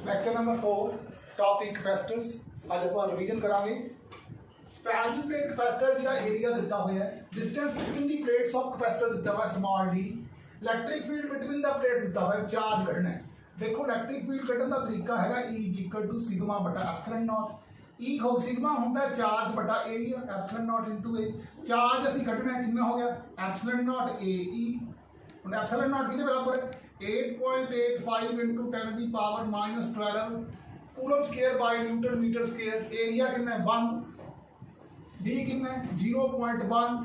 Lecture number 4 topic capacitors आज आप revision करांगे। पैरेलल प्लेट कैपेसिटर जिहदा एरिया दिता होया है, distance between the plates of capacitor दिता हुआ small D, electric field between the plates दिता हुआ है, चार्ज कढना है। देखो इलैक्ट्रिक फील्ड कढन दा तरीका हैगा E = सिग्मा बटा एप्सिलॉन नॉट। E हो सिग्मा होंदा है चार्ज बटा area epsilon naught into A. Charge असं कढना है, कितना हो गया एप्सिलॉन नॉट AE। हुण एप्सिलॉन नॉट किहदे बराबर है 8.85 into 10 की power -12 coulomb square by newton metre square. Area कितना है 1, डी कितना है 0.1,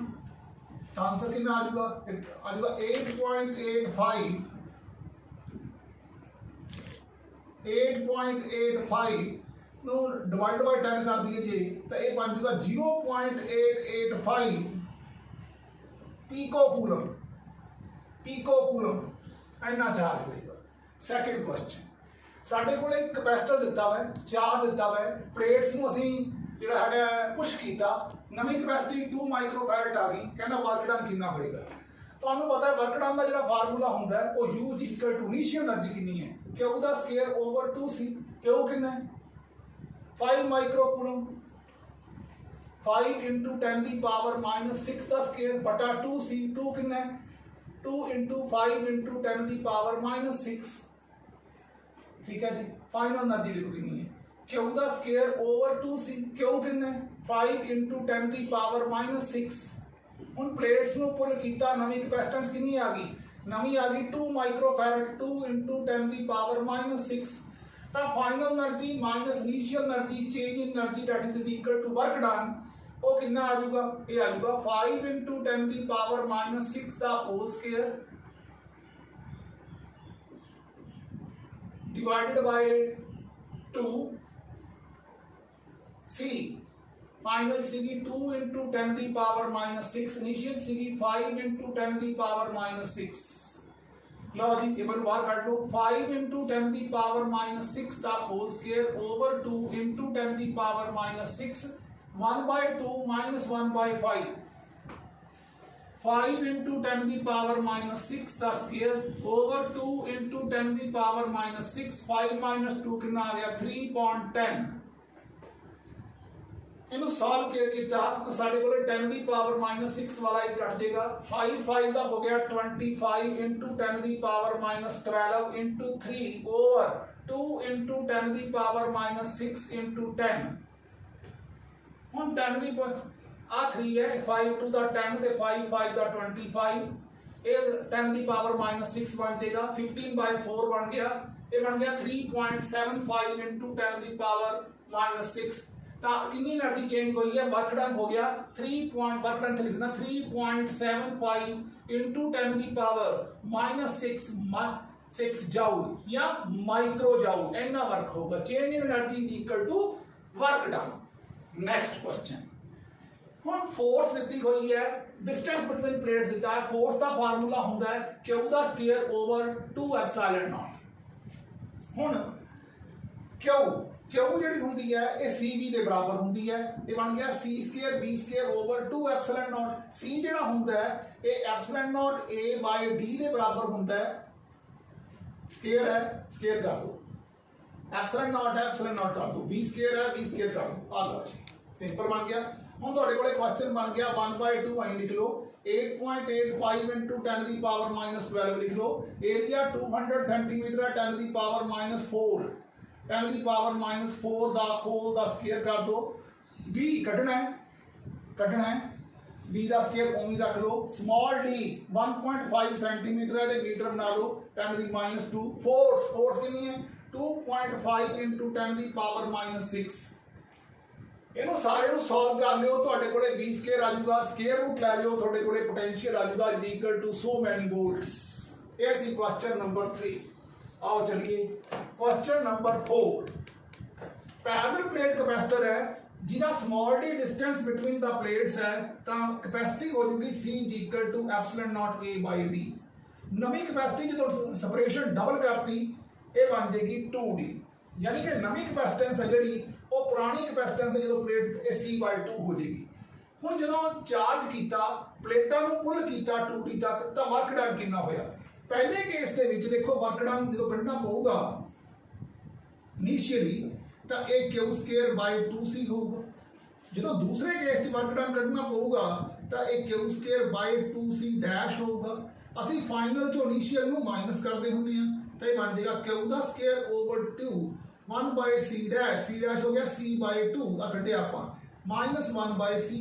तो आंसर कितना आ जाएगा 8.85 नो डिवाइड बाय 10 कर दिए जी तो ये बन जाएगा 0.885 पिको कूलम इन्ना चार्ज होगा। सैकेंड क्वेश्चन साढ़े को एक कैपेसिटर दिता हुआ है, चार्ज दिता हुआ है, प्लेट्स में असी जिहड़ा है पुश किया, नवी कैपेसिटी 2 माइक्रोफैरड आ गई, कहना वर्क डन कितना होएगा। तुहानूं पता है वर्क डन का जिहड़ा फार्मूला होंदा है वो U = इनिशियल एनर्जी कितनी है Q दा स्क्वायर ओवर 2C। Q कितना है 5 माइक्रोकूलम, 5 into 10 की पावर -6 का स्क्वायर बटा 2C। 2 कितना है 2 into 5 into 10 की पावर -6। ठीक है जी, फाइनल एनर्जी देखो कितनी है Q दा स्क्वायर ओवर 2C। Q कितना है 5 into 10 की पावर -6। हुण प्लेट्स नूं पुल कीता, नवी कैपेसिटेंस कितनी आ गई, नवी आ गई 2 माइक्रोफैरड, 2 into 10 की पावर -6। तो final energy minus initial energy change in energy that is equal to work done, वो कितना आ जाएगा, ये आ जाएगा 5 into 10 की पावर -6 का whole square divided by 2C। Final सीगी 2 into 10 की पावर -6, इनिशियल सीगी 5 into 10 की पावर -6। लो जी ये बाहर काट लो, 5 into 10 की पावर -6 का होल स्क्वायर ओवर 2 into 10 की पावर -6, 1/2 - 1/5, 5 into 10 की पावर -6 का स्क्वायर ओवर 2 into 10 की पावर -6, 5 - 2 कितना आ गया 3.10। इन्हों सॉल्व किया तो साढ़े को 10 की पावर -6 वाला एक कट जाएगा, 5 का हो गया 25 into 10 की पावर -12 into 3 ओवर 2 into 10 की पावर -6 into 10। हम 10 की आ 3 है, 5 to the 10 ते 5 5 का 25, ये 10 की पावर -6 बन जाएगा, 15/4 बन गया, ये बन गया 3.75 into 10 की पावर -6। कितनी एनर्जी चेंज हुई है, वर्क डन हो गया वर्क डन लिखना 3.75 into 10 की पावर -6 जाउल या माइक्रो जाउल, इतना वर्क होगा। Change in energy is equal to work done. Next question, हम फोर्स दी हुई है, डिस्टेंस बिटवीन प्लेट्स दिता है, फोर्स का फार्मूला होंदा है Q दा स्क्वायर ओवर 2 एप्सिलॉन नॉट। हुण Q ਜਿਹੜੀ ਹੁੰਦੀ ਹੈ ਇਹ CV ਦੇ ਬਰਾਬਰ ਹੁੰਦੀ ਹੈ, ਇਹ ਬਣ ਗਿਆ C² B² over 2 epsilon not. C ਜਿਹੜਾ ਹੁੰਦਾ ਹੈ ਇਹ एप्सिलॉन नॉट A/D ਦੇ ਬਰਾबर ਹੁੰਦਾ ਹੈ, स्क्वायर है स्क्वायर कर दो, एप्सिलॉन नॉट कर दो, B² है B² कर दो, आ गया जी, सिंपल बन गया। ਹੁਣ ਤੁਹਾਡੇ ਕੋਲੇ क्वेश्चन बन गया 1/2 आई लिख लो, 8.85 into 10 की पावर -12 लिख लो, एरिया 200 सेंटीमीटर है, 10 की पावर -4, 10 की पावर -4 दा होल दा स्क्वायर कर दो। B कटना है B दा स्क्वायर ओमी रख लो, स्मॉल d 1.5 सेंटीमीटर है, मीटर बना लो, 10 की -2, फोर्स कितनी है 2.5 into 10 की पावर -6। इन्हों सारे ਨੂੰ सॉल्व कर लियो, ਤੁਹਾਡੇ ਕੋਲੇ B² आ जाऊगा, स्क्वायर रूट ले लियो, ਤੁਹਾਡੇ ਕੋਲੇ पोटेंशियल आ जाऊगा is equal to so many volts. ये सी क्वेश्चन नंबर 3। आओ चलिए question number 4। Parallel plate capacitor है जिसका small D distance between the plates है, तो कैपेसिटी हो जाएगी C = एप्सिलॉन नॉट A/D। नवी कैपेसिटी जो सेपरेशन डबल करती ये बन जाएगी 2D, यानी कि नवी कैपेसिटेंस है जी वो पुरानी कैपेसिटेंस जो प्लेट C/2 हो जाएगी। हुण जो चार्ज किया प्लेटां नूं पुल किया 2D तक, तो वर्क डन कितना होया। पहले केस के विच देखो वर्क डन जो कढ़ना पऊगा इनिशियली तो ये क्यू स्केयर बाय 2c होगा। जो दूसरे केस वर्क डन कढ़ना पऊगा तो ये Q square bye 2c dash होगा। असी फाइनल चो इनिशियल नूं माइनस करते हुंदे हां तो ये बन जाएगा क्यू दा square over 2 1 by c dash हो गया c बाय 2 आ कढ़िया आपां minus 1 by c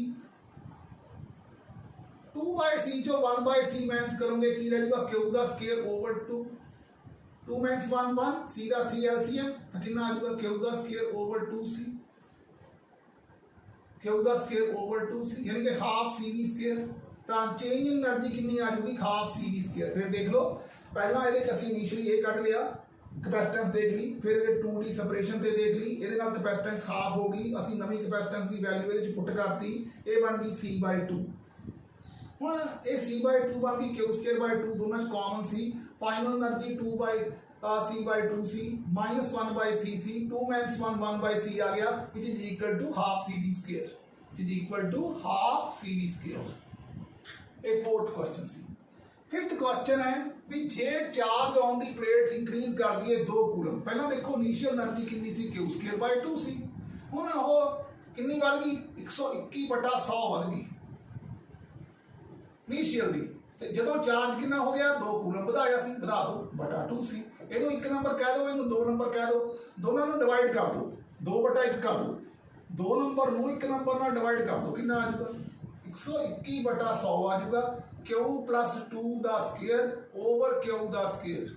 2 by c जो 1 बाय c माइनस करोगे की रहेगा क्यू दा स्केयर ओवर 2 2 माइनस 1 1 c दा c एलसीएम तो कितना आ जाएगा क्यू दा स्केयर ओवर 2c क्यू दा स्केयर ओवर 2c यानी कि हाफ cv स्केयर। तो चेंज इन एनर्जी कितनी आ जाएगी हाफ cv स्केयर। फिर देख लो पहला ये असीं इनिशियली ये कट लिया कैपेसिटेंस देख ली फिर ये 2d सेपरेशन ते देख ली ये कैपेसिटेंस हाफ हो गई असीं नवीं कैपेसिटेंस की वैल्यू ये पुट करती ये बन गई c बाय 2। हुण ये c बाय 2 बन गई क्यू स्केयर बाय 2 दोनों च कॉमन सी final energy 2 by c by 2c minus 1 by cc 2 minus 1 by c आ गया which is equal to half cv square which is equal to half cv square. ये fourth question सी। Fifth question है भी जे charge on the plate increase कर दिए 2 coulomb पहला देखो इनिशियल एनर्जी कितनी सी क्यू स्केयर बाय 2 सी हुण वो कितनी बढ़ गई 121/100 बढ़ गई इनिशियल दी ते जदों चार्ज कितना हो गया 2 कूलम बढ़ाया सी बढ़ा दो बटा 2 सी ਇਹਨੂੰ 1 नंबर कह दो ਇਹਨੂੰ 2 नंबर कह दो दोनों ਨੂੰ डिवाइड कर दो 2/1 कर दो 2 नंबर ਨੂੰ 1 नंबर ਨਾਲ डिवाइड कर दो कितना आ जाएगा 121/100 आ जाएगा क्यू प्लस 2 दा स्क्वायर ओवर क्यू दा स्क्वायर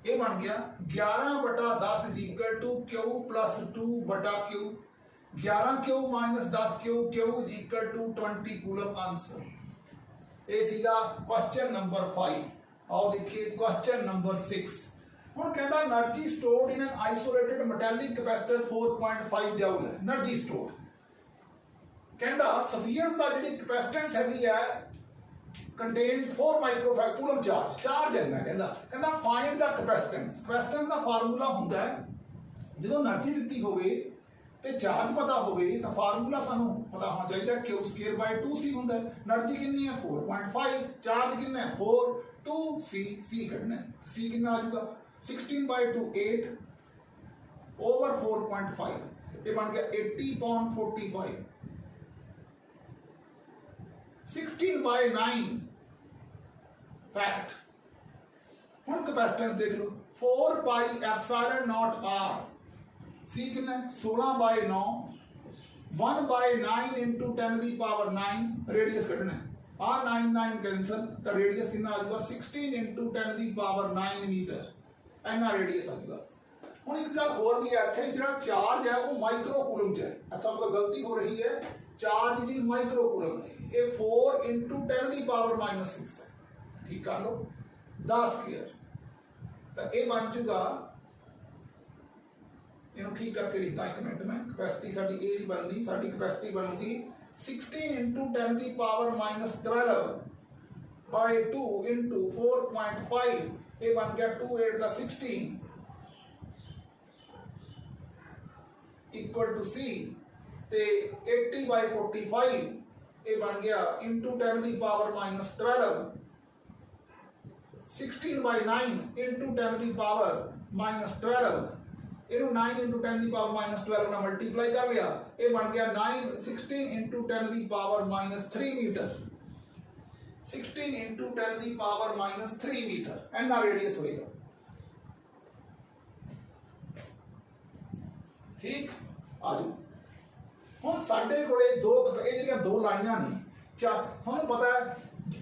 ये बन गया 11/10 is equal to Q plus 2 बटा Q 11 Q minus 10 Q Q is equal to 20 coulomb answer. ये सीधा क्वेश्चन नंबर 5। और देखिए क्वेश्चन नंबर 6 ਹੁਣ ਕਹਿੰਦਾ એનર્ਜੀ ਸਟੋਰਡ ਇਨ ਐਨ ਆਈਸੋਲੇਟਡ ਮੈਟੈਲਿਕ ਕੈਪੈਸਿਟਰ 4.5 ਜੂਲ ਹੈ એનર્ਜੀ ਸਟੋਰਡ। ਕਹਿੰਦਾ ਸਫੀਅਰਸ ਦਾ ਜਿਹੜੀ ਕੈਪੈਸਿਟੈਂਸ ਹੈਗੀ ਹੈ ਕੰਟੇਨਸ 4 ਮਾਈਕਰੋਫੈਰਡ ਕੂਲਮ ਚਾਰਜ ਹੈ ਨਾ ਕਹਿੰਦਾ ਫਾਈਂਡ ਦਾ ਕੈਪੈਸਿਟੈਂਸ ਦਾ ਫਾਰਮੂਲਾ ਹੁੰਦਾ ਹੈ ਜਦੋਂ એનર્ਜੀ ਦਿੱਤੀ ਹੋਵੇ ਤੇ ਚਾਰਜ ਪਤਾ ਹੋਵੇ ਤਾਂ ਫਾਰਮੂਲਾ ਸਾਨੂੰ ਪਤਾ ਹੋਣਾ ਚਾਹੀਦਾ q ਸਕੁਅਰ ਬਾਈ 2c ਹੁੰਦਾ ਹੈ। એનર્ਜੀ ਕਿੰਨੀ ਹੈ 4.5 ਚਾਰਜ ਕਿੰਨਾ ਹੈ 4 2c ਕੱਢਣਾ ਹੈ c ਕਿੰਨਾ ਆ ਜਾਊਗਾ 16 by 2 8 over 4.5 ये बन गया 80.45 16 by 9 फैक्ट। हम कैपेसिटेंस देख लो 4 pi epsilon not r c कितना 16 by 9 1 by 9 into 10 की पावर 9 रेडियस कटना है r 9 9 कैंसिल तो रेडियस कितना आ जाएगा 16 into 10 की पावर 9 मीटर इन्ना रेडियस आ जाएगा। हुण एक गल होर भी है इत्थे जिहड़ा चार्ज है वो माइक्रो कूलम च है इत्थे मतलब गलती हो रही है चार्ज जी माइक्रो कूलम नहीं ये 4 into 10 की पावर -6 है ठीक कर लो 10 स्क्वायर तो ये बन जाएगा इन्हों ठीक करके लिखता 1 मिनट में कैपेसिटी साडी ए दी बननी साडी कैपेसिटी बनूगी 16 into 10 की पावर -12 by 2 into 4.5 ये बन गया 2 8 का 16 इक्वल टू सी ते 80 by 45 ये बन गया into 10 की पावर -12 16 by 9 into 10 की पावर -12 इन्हों 9 into 10 की पावर -12 ना मल्टीप्लाई कर लिया ये बन गया 9 16 into 10 की पावर -3 मीटर 16 into 10 की पावर -3 मीटर एना रेडियस होएगा ठीक आजो हुण साडे कोले दो ये ਜਿਹੜੀਆਂ दो लाइनां ने ਤੁਹਾਨੂੰ पता है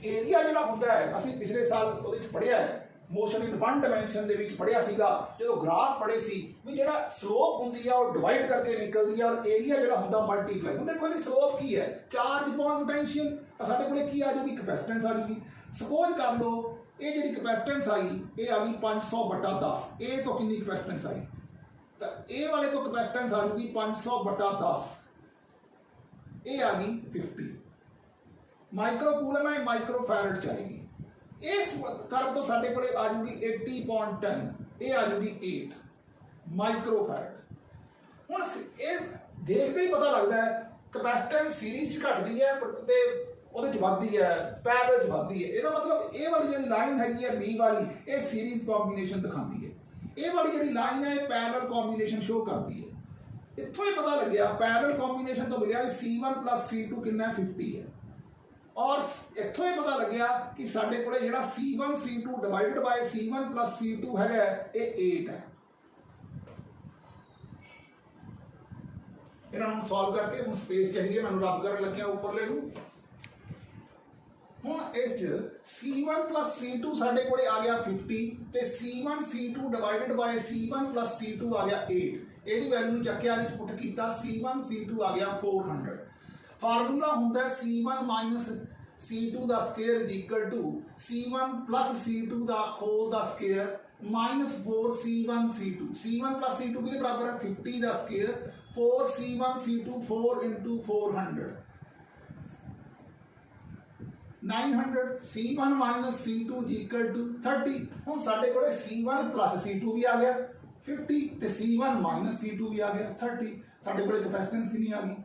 एरिया ਜਿਹੜਾ ਹੁੰਦਾ ਹੈ ਅਸੀਂ ਪਿਛਲੇ ਸਾਲ ਉਹਦੇ ਵਿੱਚ ਪੜਿਆ ਹੈ मोशन इन 1 डायमेंशन ਦੇ ਵਿੱਚ ਪੜਿਆ ਸੀਗਾ ਜਦੋਂ ਗ੍ਰਾਫ ਪੜੇ ਸੀ ਵੀ ਜਿਹੜਾ ਸਲੋਪ ਹੁੰਦੀ ਆ ਉਹ ਡਿਵਾਈਡ ਕਰਕੇ ਨਿਕਲਦੀ ਆ ਔਰ ਏਰੀਆ ਜਿਹੜਾ ਹੁੰਦਾ ਮਲਟੀਪਲਾਈ ਹੁਣ ਦੇਖੋ ਇਹਦੀ ਸਲੋਪ ਕੀ ਹੈ ਚਾਰਜ ਅਪੋਨ ਪੋਟੈਂਸ਼ੀਅਲ ਤਾਂ ਸਾਡੇ ਕੋਲੇ ਕੀ ਆ ਜੂਗੀ ਕੈਪੈਸਿਟੈਂਸ ਆ ਜੂਗੀ ਸਪੋਜ਼ ਕਰ ਲਓ ਇਹ ਜਿਹੜੀ ਕੈਪੈਸਿਟੈਂਸ ਆਈ ਇਹ ਆ ਗਈ 500/10 ਇਹ ਤੋਂ ਕਿੰਨੀ ਕੈਪੈਸਿਟੈਂਸ ਆਈ ਤਾਂ ਇਹ ਵਾਲੇ ਤੋਂ ਕੈਪੈਸਿਟੈਂਸ ਆ ਜੂਗੀ 500/10 ਇਹ ਆ ਗਈ 50 माइक्रो कूलम है माइक्रो फैरड चाहिए इस कर्व तो साडे कोले आ जूगी 80.10 ये आ जूगी 8 माइक्रो फैरड हुण ये देखते ही पता लगता है कैपेसिटेंस सीरीज च घटदी है ते ਉਹਦੇ ਚ ਵੱਧਦੀ ਹੈ ਪੈਰਲਲ ਚ ਵੱਧਦੀ ਹੈ ਇਹਦਾ ਮਤਲਬ ਇਹ ਵਾਲੀ ਜਿਹੜੀ ਲਾਈਨ ਹੈਗੀ ਹੈ ਬੀ ਵਾਲੀ ਇਹ ਸੀਰੀਜ਼ ਕੰਬੀਨੇਸ਼ਨ ਦਿਖਾਉਂਦੀ ਹੈ ये वाली जी लाइन है पैरेलल कॉम्बिनेशन शो करती है। इत्थों ही पता लग गया पैरेलल कॉम्बिनेशन तो मिला भी C1 प्लस C2 कितना 50 है और इत्थों ही पता लग गया कि साडे कोले जिहड़ा C1 C2 divided by C1 plus C2 है ये 8 है। इन्होंने सॉल्व करके हम स्पेस चाहिए मैं रब करने लगे ऊपर ले लूं हूँ इस C1 प्लस C2 साढ़े कोले आ गया 50 ते C1 C2 divided by C1 plus C2 आ गया 8 ਇਹਦੀ ਵੈਲਿਊ ਨੂੰ ਚੱਕਿਆ ਨੇ ਪੁੱਟ ਕੀਤਾ C1 C2 ਆ ਗਿਆ 400 ਫਾਰਮੂਲਾ ਹੁੰਦਾ ਹੈ C1 ਮਾਈਨਸ C2 ਦਾ square is equal to C1 plus C2 ਦਾ ਹੋਲ ਦਾ square minus 4 C1 C2 C1 plus C2 कितने बराबर है 50 का square 4 C1 C2 4 into 400 900 C1 minus C2 is equal to 30 हम साढ़े कोले C1 प्लस C2 भी आ गया 50 ते C1 माइनस C2 भी आ गया 30 साढ़े कोले कैपेसिटेंस कितनी आ गई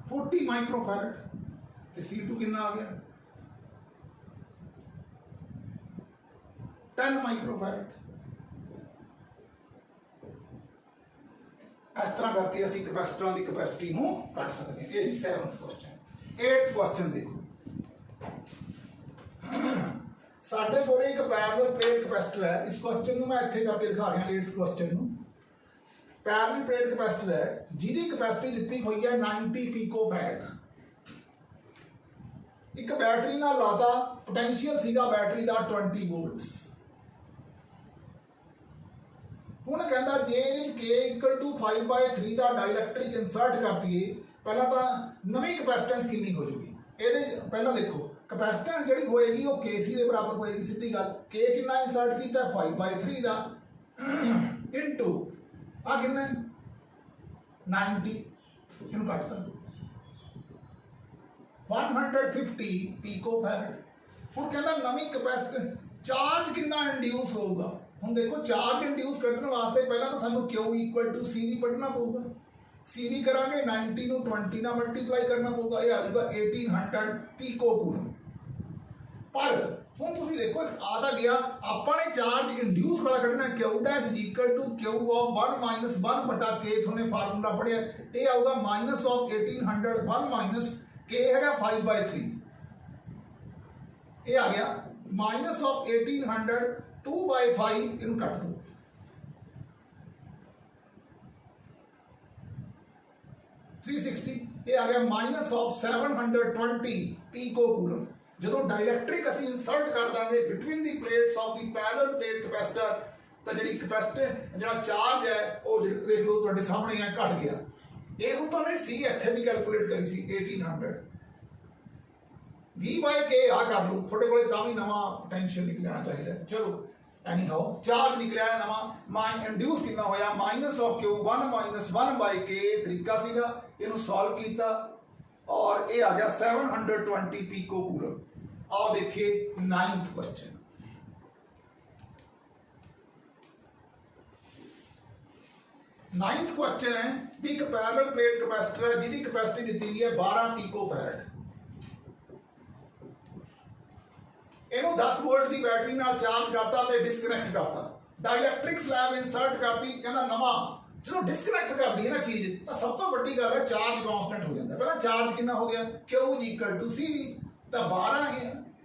40 माइक्रोफैरड ते C2 कितना आ गया 10 माइक्रोफैरड इस तरह करके असी कैपेसिटरां दी कैपेसिटी नूं कट सकते हैं। ये सी 7th क्वेश्चन। 8th क्वेश्चन देखो साडे कोले एक पैरेलल प्लेट कैपेसिटर है। इस क्वेश्चन नूं मैं इत्थे करके दिखा रहा 8th क्वेश्चन नूं पैरेलल प्लेट कैपेसिटर है जिहदी कैपेसिटी दित्ती हुई है 90 पिकोफैरड। एक बैटरी नाल लाता पोटेंशियल सीगा बैटरी दा 20 वोल्ट्स ਹੁਣ ਕਹਿੰਦਾ ਜੇ ਇਹਦੇ ਚ K ਇਕੁਅਲ ਟੂ 5/3 ਦਾ ਡਾਇਲੈਕਟ੍ਰਿਕ ਇਨਸਰਟ ਕਰਤੀਏ ਪਹਿਲਾਂ ਤਾਂ ਨਵੀਂ ਕੈਪੈਸਿਟੈਂਸ ਕਿੰਨੀ ਹੋ ਜੂਗੀ ਇਹਦੇ ਪਹਿਲਾਂ ਦੇਖੋ ਕੈਪੈਸਿਟੈਂਸ ਜਿਹੜੀ ਹੋਏਗੀ ਉਹ KC ਦੇ ਬਰਾਬਰ ਹੋਏਗੀ ਸਿੱਧੀ ਗੱਲ K ਕਿੰਨਾ ਇਨਸਰਟ ਕੀਤਾ 5/3 ਦਾ ਇਨਟੂ ਆ ਕਿੰਨਾ 90 ਇਹਨੂੰ ਕੱਟਤਾ 150 ਪਿਕੋਫੈਰਡ। ਹੁਣ ਕਹਿੰਦਾ ਨਵੀਂ ਕੈਪੈਸਿਟੈਂਸ ਚਾਰਜ ਕਿੰਨਾ ਇੰਡਿਊਸ ਹੋਊਗਾ हम देखो चार्ज इंड्यूस करने वास्ते पहला तो सानू Q इक्वल टू CV पढ़ना पड़ेगा CV करांगे 90 ਨੂੰ 20 ਨਾਲ ਮਲਟੀਪਲਾਈ ਕਰਨਾ ਪਊਗਾ ਇਹ ਆ ਜਾਊਗਾ 1800 ਪੀਕੋ ਕੂਲਮ। ਪਰ ਹੁਣ ਤੁਸੀਂ ਦੇਖੋ ਆ ਤਾਂ ਗਿਆ ਆਪਾਂ ਨੇ ਚਾਰਜ ਇੰਡਿਊਸ ਵਾਲਾ ਕੱਢਣਾ Q dash equal to Q of 1 minus 1 ਬਟਾ K ਤੁਹਾਨੂੰ ਫਾਰਮੂਲਾ ਪੜਿਆ ਇਹ ਆਊਗਾ ਮਾਈਨਸ ਆਫ 1800 1 ਮਾਈਨਸ K ਹੈਗਾ 5/3 ਇਹ ਆ ਗਿਆ माइनस ऑफ 1800 2/5 इनू कट दो 360 ये आ गया माइनस ऑफ 720 पिको कूलम। जो डायलैक्ट्रिक असी इंसर्ट कर देंगे between the plates of the parallel plate capacitor तो जी कैपेसिटर जो चार्ज है वो देख लो तुहाडे सामने है घट गया ये हम तो नहीं सी इत्थे भी कैलकुलेट करी सी 1800 V/K आ कर लो थोड़े को नवा पोटेंशियल निकलना चाहिए। चलो एनी हाउ चार्ज निकलिया नवा माइन इंड्यूस कितना होया minus of Q 1 minus 1/K तरीका सीगा इनू सॉल्व किया और ये आ गया 720 पिको कूलम। आओ देखिए 9th क्वेश्चन। 9th क्वेश्चन है भी एक पैरेलल प्लेट कैपेसिटर है जिसकी कैपेसिटी दी गई है 12 पिकोफैरड। ਇਹਨੂੰ 10 वोल्ट की बैटरी ਨਾਲ चार्ज करता ਤੇ डिस्कनेक्ट करता डायलैक्ट्रिक स्लैब इंसर्ट करती कहना नवा जो डिस्कनेक्ट कर दी है ना चीज तो सब तो बड़ी गल है चार्ज कांस्टेंट हो जाता है। पहला चार्ज कितना हो गया Q इक्वल टू CV तो 12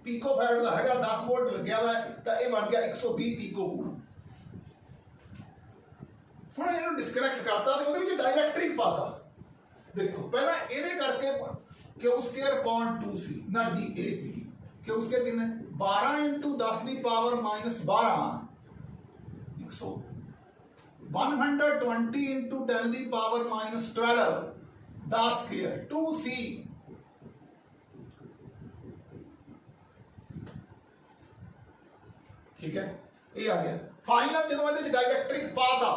पिकोफैरड का हैगा 10 वोल्ट लग्या हुआ है तो ये बन गया 120 पिको कूलम। हुण ਇਹਨੂੰ डिस्कनेक्ट करता ਤੇ ਉਹਦੇ ਵਿੱਚ डायलैक्ट्रिक पाता देखो पहला ਇਹਦੇ करके Q²/2C energy A C Q² कितना 12 इंटू 10 की पावर माइनस 12 100 120 इंटू 10 की पावर माइनस 12 10 स्क्वायर 2C ठीक है ये आ गया फाइनल जो डायलैक्ट्रिक पाता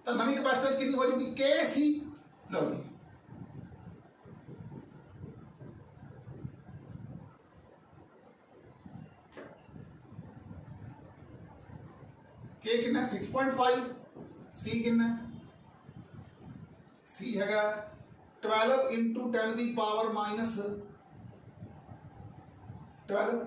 तो नवी कैपेसिटेंस कितनी हो जाएगी KC लो जी K कितना 6.5 C कितना C हैगा 12 इंटू 10 की पावर माइनस 12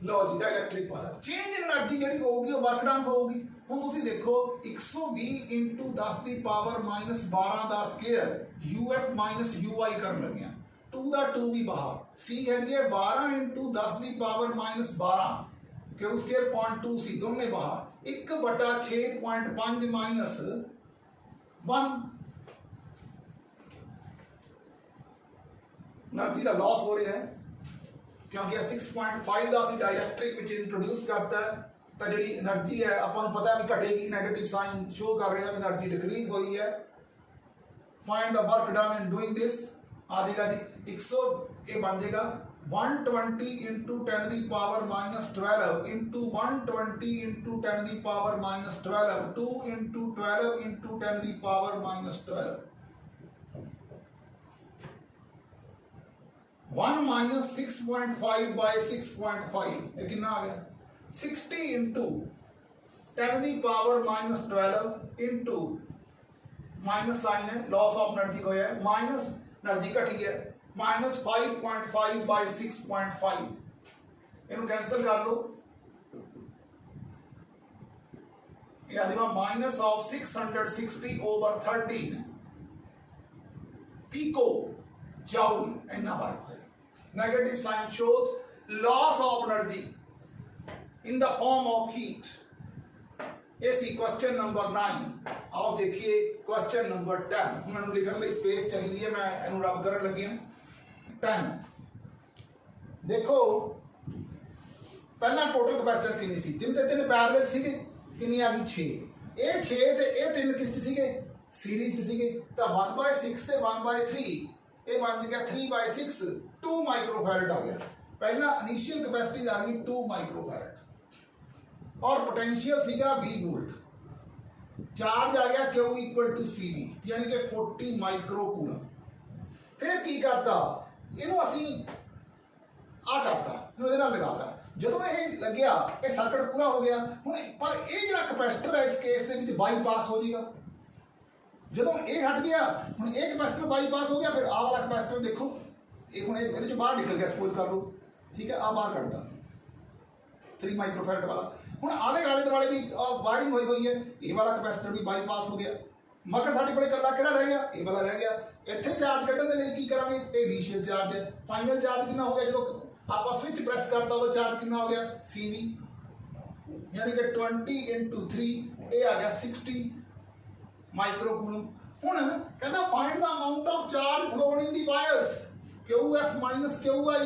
लो जी dielectric power change in energy जी होगी वर्क डन होगी ਹੁਣ ਤੁਸੀਂ ਦੇਖੋ 120 into 10 ਦੀ ਪਾਵਰ -12 ਦਾ ਸਕੁਅਰ UF UI ਕਰਨ ਲੱਗਿਆ 2 ਦਾ 2 ਵੀ ਬਾਹਰ C ਹੈਗੀ ਹੈ 12 into 10 ਦੀ ਪਾਵਰ -12 Q ਸਕੁਅਰ 0.2 C ਦੋਨੇ ਬਾਹਰ 1/6.5 ਮਾਈਨਸ 1 एनर्जी का लॉस हो रहा है क्योंकि 6.5 ਦਾ ਅਸੀਂ ਡਾਇਲੈਕਟ੍ਰਿਕ ਵਿੱਚ ਇੰਟਰੋਡਿਊਸ ਕਰਤਾ ਹੈ ਤਾਂ ਜਿਹੜੀ એનર્ਜੀ ਹੈ ਆਪਾਂ ਨੂੰ ਪਤਾ ਵੀ ਘਟੇਗੀ ਨੈਗੇਟਿਵ ਸਾਈਨ ਸ਼ੋ ਕਰ ਰਿਹਾ ਹੈ એનર્ਜੀ ਡਿਕਰੀਜ਼ ਹੋਈ ਹੈ find the work done in doing this आ जाएगा जी 100 ये बन जाएगा 120 into 10 ਦੀ ਪਾਵਰ -12 into 120 into 10 ਦੀ ਪਾਵਰ -12 2 into 12 into 10 ਦੀ ਪਾਵਰ -12 1 minus 6.5 by 6.5 ये कितना आ गया 60 into 10 ਦੀ ਪਾਵਰ -12 into माइनस साइन है लॉस ऑफ एनर्जी को है माइनस एनर्जी घटी है -5.5 by 6.5 इन्हों कैंसिल कर लो ये आ जाएगा minus of 660 over 13 pico joule इतना वर्क है negative sign shows loss of energy in the form of heat ये सी क्वेश्चन नंबर 9 आओ देखिए क्वेश्चन नंबर 10 मैं लिखने ਲਈ स्पेस चाहिए मैं ਇਹਨੂੰ ਰਬ ਕਰਨ ਲੱਗੀ ਹਾਂ 10 देखो ਪਹਿਲਾਂ ਟੋਟਲ ਕਪੈਸਿਟੈਂਸ ਕਿੰਨੀ ਸੀ ਤਿੰਨ ਤੇ ਤਿੰਨ ਪੈਰਲਲ ਸੀਗੇ ਕਿੰਨੀ ਆ ਗਈ 6 ਇਹ 6 ਤੇ ਇਹ ਤਿੰਨ ਕਿਸ ਚ ਸੀਗੇ ਸੀਰੀਜ਼ ਚ ਸੀਗੇ ਤਾਂ 1/6 ਤੇ 1/3 ਇਹ ਬਣ ਗਿਆ 3/6 2 ਮਾਈਕਰੋਫੈਰਡ ਆ ਗਿਆ ਪਹਿਲਾ ਇਨੀਸ਼ੀਅਲ ਕਪੈਸਿਟੀ ਆ ਗਈ 2 ਮਾਈਕਰੋਫੈਰਡ और पोटेंशियल सीगा V वोल्ट चार्ज आ गया Q इक्वल टू CV यानी कि 40 माइक्रोकूलम फिर की करता ਇਹਨੂੰ ਅਸੀਂ ਆ ਕਰਤਾ ਇਹਨੂੰ ਇਹਦੇ ਨਾਲ ਲਗਾਤਾ ਜਦੋਂ ਇਹ ਲੱਗਿਆ ਇਹ ਸਰਕਟ ਪੂਰਾ ਹੋ ਗਿਆ ਹੁਣ ਪਰ ਇਹ ਜਿਹੜਾ ਕਪੈਸਿਟਰ ਹੈ ਇਸ ਕੇਸ ਦੇ ਵਿੱਚ ਬਾਈਪਾਸ ਹੋ ਜਾਏਗਾ ਜਦੋਂ ਇਹ ਹਟ ਗਿਆ ਹੁਣ ਇਹ ਕਪੈਸਿਟਰ ਬਾਈਪਾਸ ਹੋ ਗਿਆ ਫਿਰ ਆਹ ਵਾਲਾ ਕਪੈਸਿਟਰ ਦੇਖੋ ਇਹ ਹੁਣ ਇਹਦੇ ਚੋਂ ਬਾਹਰ ਨਿਕਲ ਗਿਆ ਸਪੋਜ਼ ਕਰ ਲਓ ਠੀਕ ਹੈ ਆ ਬਾਹਰ ਕੱਢਦਾ 3 ਮਾਈਕਰੋਫੈਰਡ ਵਾਲਾ ਹੁਣ ਆਲੇ ਦੁਆਲੇ ਵੀ ਵਾਇਰਿੰਗ ਹੋਈ ਹੋਈ ਹੈ ਇਹ ਵਾਲਾ ਕਪੈਸਿਟਰ ਵੀ ਬਾਈਪਾਸ ਹੋ ਗਿਆ ਮਗਰ ਸਾਡੇ ਕੋਲੇ ਇਕੱਲਾ ਕਿਹੜਾ ਰਹਿ ਗਿਆ ਇਹ ਵਾਲਾ ਰਹਿ ਗਿਆ ਇੱਥੇ ਚਾਰਜ ਕੱਢਣ ਦੇ ਲਈ ਕੀ ਕਰਾਂਗੇ ਇਹ ਇਨੀਸ਼ੀਅਲ ਚਾਰਜ ਹੈ ਫਾਈਨਲ ਚਾਰਜ ਕਿੰਨਾ ਹੋ ਗਿਆ ਜਦੋਂ ਆਪਾਂ ਸਵਿਚ ਪ੍ਰੈਸ ਕਰਤਾ ਉਹ ਚਾਰਜ ਕਿੰਨਾ ਹੋ ਗਿਆ CV यानी कि 20 into 3 ਇਹ ਆ ਗਿਆ 60 ਮਾਈਕਰੋਕੂਲਮ ਹੁਣ ਕਹਿੰਦਾ find the amount of charge flown in the wires QF minus QI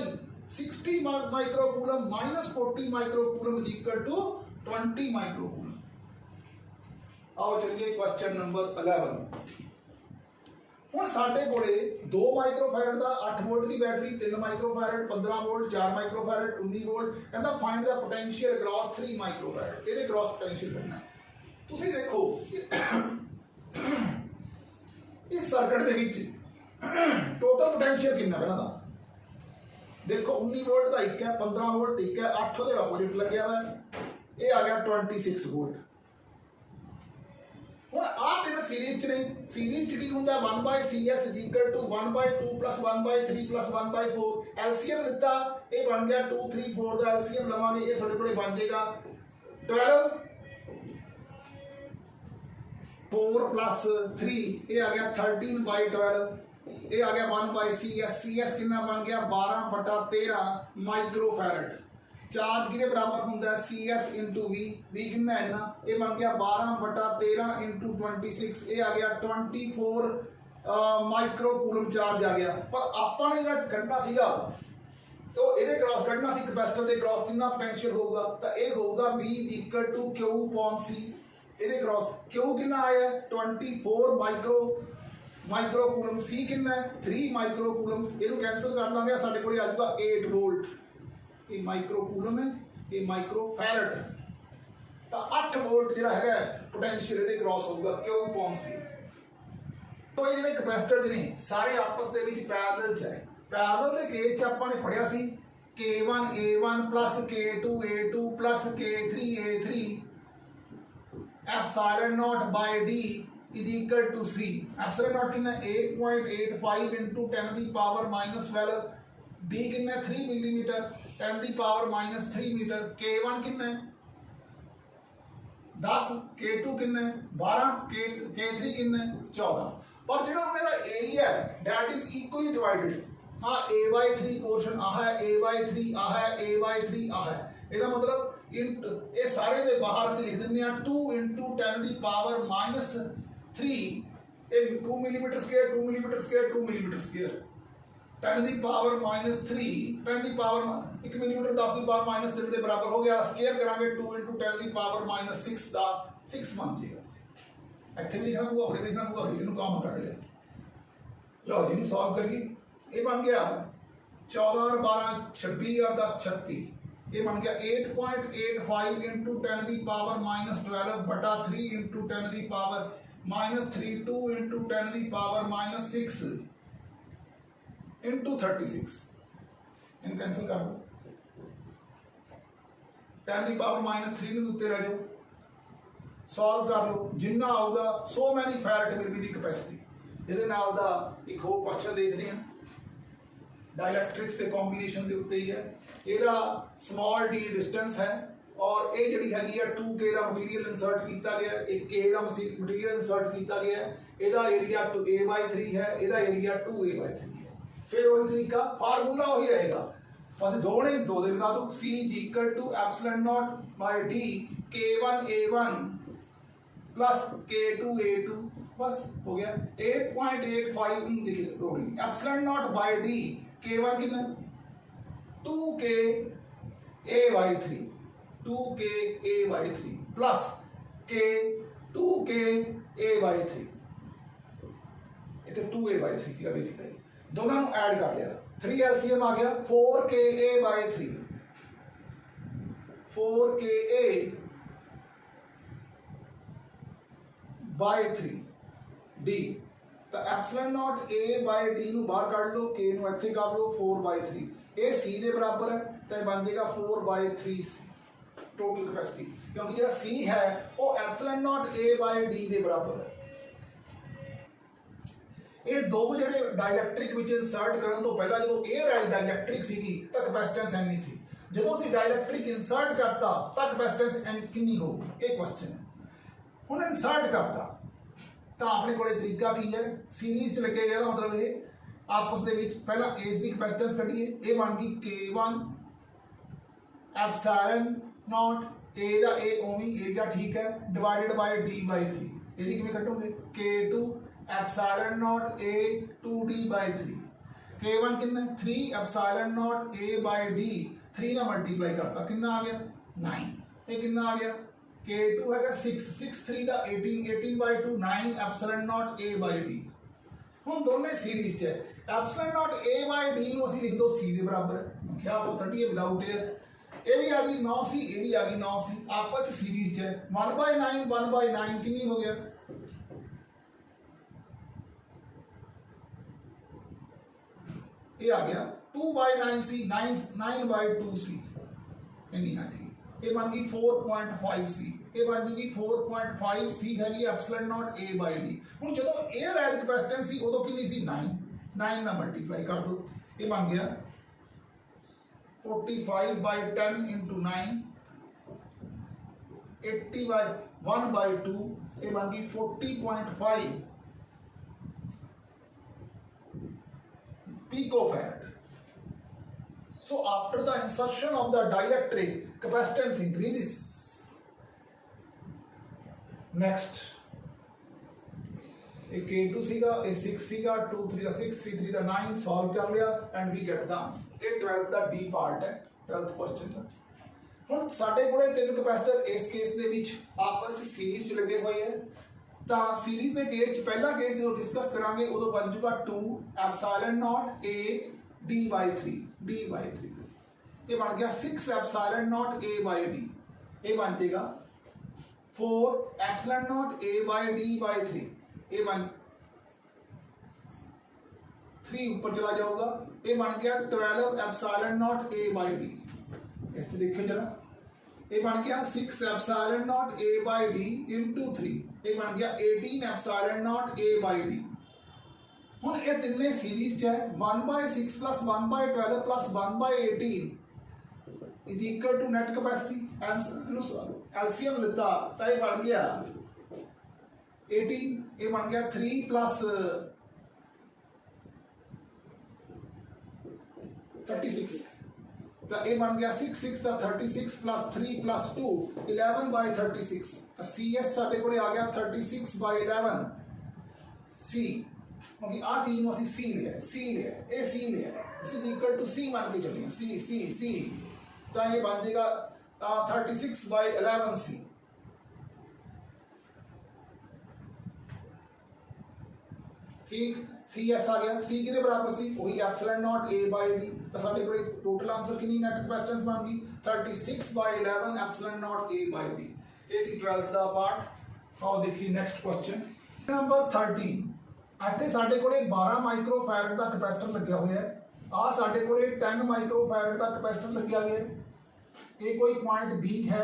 60 microcoulomb minus 40 microcoulomb is equal to 20 microcoulomb आओ चलिए क्वेश्चन नंबर 11 ਹੁਣ ਸਾਡੇ ਕੋਲੇ 2 ਮਾਈਕਰੋਫੈਰਡ ਦਾ 8 ਵੋਲਟ ਦੀ battery 3 microfarad 15 volt 4 microfarad 19 volt ਕਹਿੰਦਾ find the potential across 3 microfarad ਇਹਦੇ across potential ਕੱਢਣਾ ਤੁਸੀਂ ਦੇਖੋ ਇਸ ਸਰਕਟ ਦੇ ਵਿੱਚ ਟੋਟਲ ਪੋਟੈਂਸ਼ੀਅਲ ਕਿੰਨਾ ਪਹਿਲਾਂ ਦਾ देखो 19 वोल्ट का एक है 15 वोल्ट एक है 8 के ऑपोजिट लगे हुआ है ये आ गया 26 वोल्ट ਹੁਣ ਆ ਤਿੰਨ ਸੀਰੀਜ਼ ਚ ਨਹੀਂ ਸੀਰੀਜ਼ ਚ ਕੀ ਹੁੰਦਾ 1/CS is equal to 1/2 plus 1/3 plus 1/4 LCM ਲਿੱਤਾ ਇਹ ਬਣ ਗਿਆ 2 3 4 ਦਾ LCM ਲਵਾਂਗੇ ਇਹ ਸਾਡੇ ਕੋਲੇ ਬਣ ਜਾਏਗਾ 12 4 plus 3 ਇਹ ਆ ਗਿਆ 13/12 ਇਹ ਆ ਗਿਆ 1/CS CS ਕਿੰਨਾ ਬਣ ਗਿਆ 12/13 ਮਾਈਕਰੋਫੈਰਡ ਚਾਰਜ ਕਿਹਦੇ ਬਰਾਬਰ ਹੁੰਦਾ ਹੈ CS into V V ਕਿੰਨਾ ਹੈ ਨਾ ਇਹ ਬਣ ਗਿਆ 12/13 into 26 ਇਹ ਆ ਗਿਆ 24 ਮਾਈਕਰੋਕੂਲਮ ਚਾਰਜ ਆ ਗਿਆ ਪਰ ਆਪਾਂ ਨੇ ਜਿਹੜਾ ਕੱਢਣਾ ਸੀਗਾ तो ਇਹਦੇ ਕ੍ਰਾਸ ਕੱਢਣਾ ਸੀ ਕੈਪੈਸਿਟਰ ਦੇ ਕ੍ਰਾਸ ਕਿੰਨਾ ਪੋਟੈਂਸ਼ੀਅਲ ਹੋਊਗਾ ਤਾਂ ਇਹ ਹੋਊਗਾ V is equal to Q upon C ਇਹਦੇ ਕ੍ਰਾਸ Q ਕਿੰਨਾ ਆਇਆ 24 माइक्रोकूलम C कितना है 3 माइक्रोकूलम ये कैंसिल कर देंगे साडे कोले आ जाएगा 8 वोल्ट ये माइक्रोकूलम है ये माइक्रोफैरड है तो 8 वोल्ट ਜਿਹੜਾ ਹੈਗਾ ਪੋਟੈਂਸ਼ੀਅਲ ਇਹਦੇ ਕ੍ਰਾਸ ਹੋਊਗਾ Q upon C तो ਇਹ ਜਿਹੜੇ ਕੈਪੈਸਿਟਰ ਨੇ ਸਾਰੇ ਆਪਸ ਦੇ ਵਿੱਚ ਪੈਰਲਲ ਚ ਹੈ ਪੈਰਲਲ ਦੇ ਕੇਸ ਚ ਆਪਾਂ ਨੇ ਪੜਿਆ ਸੀ K1 A1 K2 A2 K3 A3 epsilon naught by D is equal to C epsilon naught कितना 8.85 into 10 की पावर -12 डी कितना है 3 मिलीमीटर 10 की पावर -3 मीटर, K1 कितना है 10, K2 कितना है 12, K3 कितना है 14। पर जो मेरा एरिया है दैट इज इक्वली डिवाइडेड, हाँ a/3 पोर्शन आ है, a/3 आ है, a/3 आ है। ਇਹਦਾ मतलब ये सारे दे बाहर ਅਸੀਂ लिख ਦਿੰਦੇ ਆ 2 × 10 ਦੀ ਪਾਵਰ -3, ਇਹ 2 millimetre square 2 millimetre square 2 millimetre square 10 ਦੀ ਪਾਵਰ -3, 10 ਦੀ ਪਾਵਰ 1 ਮਿਲੀਮੀਟਰ 10 ਦੀ ਪਾਵਰ -3 ਦੇ ਬਰਾਬਰ ਹੋ ਗਿਆ। ਸਕੁਅਰ ਕਰਾਂਗੇ 2 × 10 ਦੀ ਪਾਵਰ -6 ਦਾ 6 ਬਣ ਜਾਏਗਾ। ਇੱਥੇ ਵੀ ਲਿਖਣਾ ਪਊਗਾ, ਹੋਰ ਵੀ ਲਿਖਣਾ ਪਊਗਾ, ਇਹਨੂੰ ਕੰਮ ਕੱਢ ਲਿਆ। ਲਓ ਜੀ ਇਹਨੂੰ ਸੋਲਵ ਕਰੀਏ। ਇਹ ਬਣ ਗਿਆ 14 और 12 26 और 10 36, ये बन गया 8.85 × 10 की पावर -12 बटा 3 × 10 की पावर -3, 2 × 10 की पावर -6 × 36। इन कैंसिल कर दो, 10 की पावर -3 के उत्ते रह जाओ, सॉल्व कर लो, जिन्ना आऊगा so many farad will be the capacity. ਇਹਦੇ ਨਾਲ ਦਾ ਇੱਕ ਹੋਰ ਕੁਐਸਚਨ ਦੇਖਦੇ ਹਾਂ डायलैक्ट्रिक्स के कॉम्बिनेशन के उत्ते ही है। ਇਹਦਾ स्मॉल d डिस्टेंस है और ये जिहड़ी हैगी है 2k का मटीरियल इंसर्ट किया गया, एक k का मटीरियल इंसर्ट किया गया, ਇਹਦਾ एरिया a/3 है, ਇਹਦਾ एरिया 2a/3 है। फिर वही तरीका फार्मूला वही रहेगा, बस दो ने दो दे लगा दो। c = ε0/d k1a1 plus k2a2, बस हो गया। 8.85 देखिए ε0/d K1 कितना 2ka/3 2ka/3 plus k 2ka/3, इतने 2a/3 सीगा बेसिकली, दोनों को ऐड कर लिया, 3 LCM आ गया 4ka/3 4ka/3 d तो ε0a/d ਨੂੰ ਬਾਹਰ ਕੱਢ ਲਓ, k ਨੂੰ ਇੱਥੇ ਕਰ ਲਓ 4/3, ਇਹ c ਦੇ ਬਰਾਬਰ ਹੈ ਤਾਂ ਬਣ ਜਾਏਗਾ 4/3 ਟੋਟਲ ਕੈਪੈਸਿਟੀ, ਕਿਉਂਕਿ ਜਿਹੜਾ c ਹੈ ਉਹ ε0a/d ਦੇ ਬਰਾਬਰ ਹੈ। ਇਹ ਦੋ ਜਿਹੜੇ ਡਾਇਲੈਕਟ੍ਰਿਕ ਵਿੱਚ ਇਨਸਰਟ ਕਰਨ ਤੋਂ ਪਹਿਲਾਂ ਜਦੋਂ 에ਅਰ ਡਾਇਲੈਕਟ੍ਰਿਕ ਸੀਗੀ ਤਾਂ ਕੈਪੈਸਿਟੈਂਸ ਇੰਨੀ ਸੀ, ਜਦੋਂ ਅਸੀਂ ਡਾਇਲੈਕਟ੍ਰਿਕ ਇਨਸਰਟ ਕਰਤਾ ਤਾਂ ਕੈਪੈਸਿਟੈਂਸ ਕਿੰਨੀ ਹੋਊਗੀ, ਇਹ ਕੁਐਸਚਨ ਹੈ। ਹੁਣ ਇਨਸਰਟ ਕਰਤਾ ਤਾਂ ਆਪਣੇ ਕੋਲੇ ਤਰੀਕਾ ਕੀ ਹੈ, ਸੀਰੀਜ਼ ਚ ਲੱਗੇਗਾ, ਇਹਦਾ ਮਤਲਬ ਇਹ ਆਪਸ ਦੇ ਵਿੱਚ ਪਹਿਲਾਂ ਇਸ ਦੀ ਕੈਪੈਸਿਟੈਂਸ ਕੱਢੀਏ, ਇਹ ਬਣ ਗਈ K1 ε0 a the a Omi area ठीक है डिवाइडेड बाय d/3, ਇਹਦੀ ਕਿਵੇਂ ਕੱਢੋਗੇ K2 ε0 a 2d/3, K1 कितना 3 ε0 a/d 3 ਦਾ ਮਲਟੀਪਲਾਈ ਕਰਤਾ ਕਿੰਨਾ ਆ ਗਿਆ 9, ਇਹ ਕਿੰਨਾ ਆ ਗਿਆ K2 है 6 3 ਦਾ 18 18/2 9 ε0 a/d। ਹੁਣ ਦੋਨੇ ਸੀਰੀਜ਼ ਚ ਹੈ, ε0 a/d ਨੂੰ ਅਸੀਂ ਲਿਖ ਦੋ c ਦੇ ਬਰਾਬਰ ਹੈ, क्या आप ਕੱਢੀਏ ਵਿਦਆਊਟ 에ਅਰ, ਇਹ ਵੀ ਆ ਗਈ 9c, ਇਹ ਵੀ ਆ ਗਈ 9c, ਆਪਸ ਚ ਸੀਰੀਜ਼ ਚ ਹੈ 1/9 1/9 ਕਿੰਨੀ ਹੋ ਗਿਆ ये आ गया 2/9c 9/2c इतनी आ जाएगी, ये बन गई 4.5c, ये बन जाएगी 4.5c हैगी ε0 a/d। ਹੁਣ ਜਦੋਂ एयर एज कैपेसिटेंस सी उदों कितनी सी 9 9 ਨਾਲ ਮਲਟੀਪਲਾਈ ਕਰ ਦੋ, ये बन गया 45/10 × 9 80/1/2, ये बन गई 40.5 picofarad। So after the insertion of the dielectric, capacitance increases। Next, a K2 सीगा, a 6 सीगा, 2 3 का 6 3 3 का 9 सॉल्व कर लिया and we get the answer। ये 12th ਦਾ D part है, 12th क्वेश्चन ਦਾ। ਹੁਣ ਸਾਡੇ ਕੋਲੇ ਤਿੰਨ ਕੈਪੈਸਿਟਰ ਇਸ ਕੇਸ ਦੇ ਵਿੱਚ ਆਪਸ ਵਿੱਚ ਸੀਰੀਜ਼ ਚ ਲੱਗੇ ਹੋਏ ਹੈ, ਤਾਂ ਸੀਰੀਜ਼ ਦੇ ਕੇਸ ਚ ਪਹਿਲਾ ਕੇਸ ਜਦੋਂ ਡਿਸਕਸ ਕਰਾਂਗੇ ਉਦੋਂ ਬਣ ਜੂਗਾ 2 ε0 a d/3 d/3, ये बन गया 6 ε0 a/d, ये बन जाएगा 4 ε0 a/d/3, ये बन 3 ऊपर चला जाऊगा, ये बन गया 12 ε0 a/d। इस देखिए जरा, ये बन गया 6 ε0 a/d × 3, ये बन गया 18 ε0 a/d। हुण ये तिन्ने सीरीज च है 1/6 plus 1/12 plus 1/18 is equal to net capacity. LCM लिता तो ये बन गया 18, ये बन गया 3 प्लस 36 तो ये बन गया 6 6 का 36 प्लस 3 प्लस 2 11/36 तो सी एस साडे कोले आ गया 36/11 सी क्योंकि आ चीज नु असि सी लिया ए सी लिया दिस इज इक्वल टू सी मान के चलिए सी तो ये बन जाएगा 36/11 सी। ठीक सी एस आ गया सी किहदे बराबर सी वही epsilon naught A by D तो साडे कोले टोटल आंसर कितनी नेट कैपेसिटेंस बन गई 36/11 epsilon naught A by D. ये सी 12th दा पार्ट। आओ देखिए नेक्स्ट क्वेश्चन नंबर 13 ਇੱਥੇ ਸਾਡੇ ਕੋਲੇ 12 ਮਾਈਕਰੋਫੈਰਡ ਦਾ ਕੈਪੈਸਿਟਰ ਲੱਗਿਆ ਹੋਇਆ ਹੈ ਆ ਸਾਡੇ ਕੋਲੇ 10 ਮਾਈਕਰੋਫੈਰਡ ਦਾ ਕੈਪੈਸਿਟਰ ਲੱਗਿਆ ਹੋਇਆ ਹੈ ਇਹ ਕੋਈ ਪੁਆਇੰਟ B ਹੈ